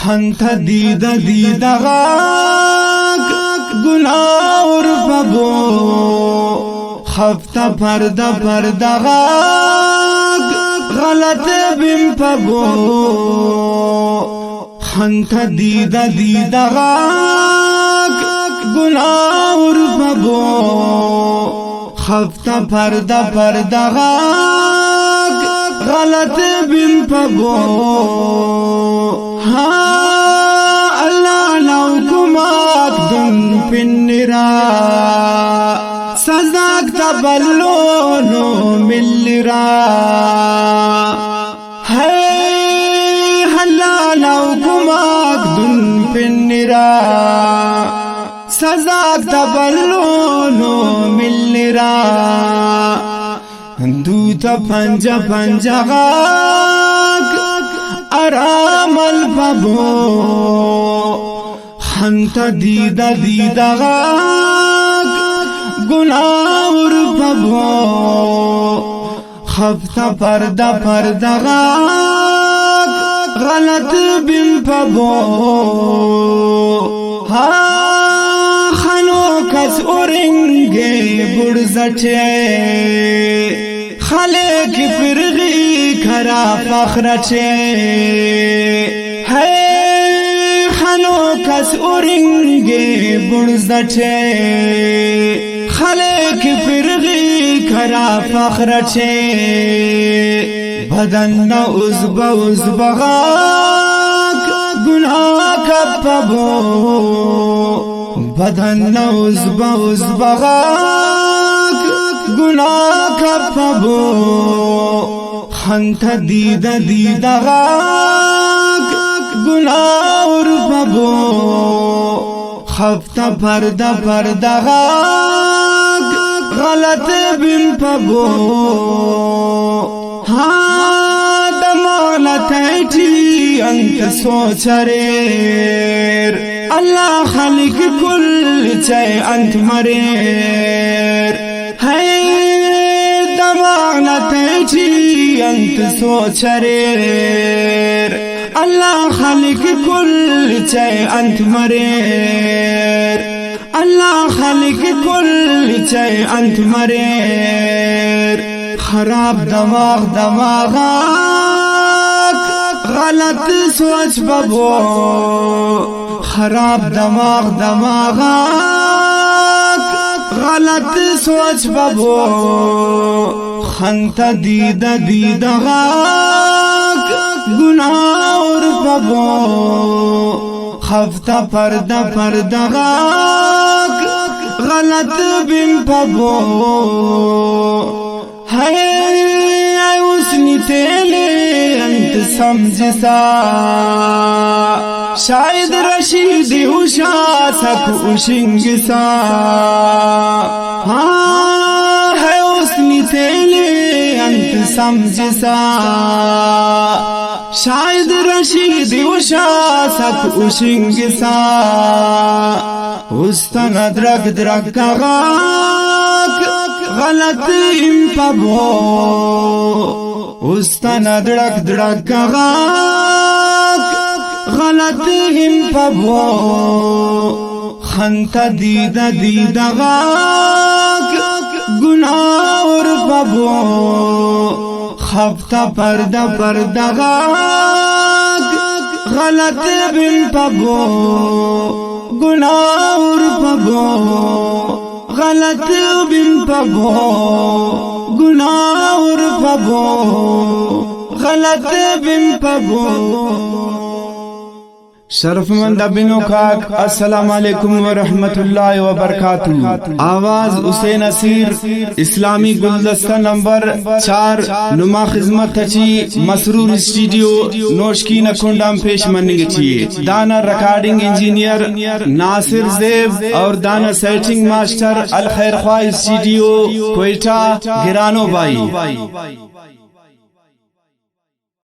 خنت دید دید غاق گناور ببو خفت پرد پرد غاق غلط بیم پبو خنت دید دید غاق گناور ببو خفت پرد پرد غاق غلط بیم پبو اللہ لو کماک دن پنرا سزاک تبلونو ملرا اللہ لو کماک دن پنرا سزاک تبلونو ملرا دوتا پنجا پنجا غاق ارام البابو خنت دید دید غاق گناور بابو خفت پرد پرد غاق غلط بیم بابو خنو کس اورنگے برزچے خالے کی فرغی کھرا فخرچے ہے خنو کس اورنگے برزچے خالے کی فرغی کھرا فخرچے بدن عزب عزب غاق گناہ کببو بدن عزب عزب غاق گناہ کببو خنت دید دید غاق گناور ببو خفت پرد پرد غاق غلط بیم ببو دمالتیٹی انت سوچریر اللہ خالق کل چاہے انت مریر ہے دمالتیٹی انت سوچریر اللہ خالق کل چاہے انت مریر اللہ خالق کل چاہے انت مریر خراب دماغ دماغات غلط سوچ ببو خراب دماغ دماغات غلط سوچ ببو خنت دید دید غاق گناور ببو خفت پرد پرد غاق غلط بیم ببو ہے اسنی تیلے انت سمجھسا شاید رشید اشا سک اشنگسا ہے اسنی تیلے انت سمجھسا شاید رشید اشا سک اشنگسا استن درک درک غاق غلط ام پبو استن درک درک غاق غلط ام پبو خنت دید دید غاق گناور پبو خفت پرد پرد غاق غلط بیم پبو گناور پبو غلط بیم پبو گناور پبو غلط بیم پبو شرفمند ابنو کاک السلام علیکم ورحمت اللہ وبرکاتہ آواز حسین اسیر اسلامی گلدستہ نمبر 4 نما خدمت تچی مسرور اسٹوڈیو نوشکی نکنڈام پیش مننگ چیئے دانا ریکارڈنگ انجینئر ناصر زیب اور دانا سیٹنگ ماسٹر الخیر خواہ اسٹوڈیو کوئٹہ گرانو بائی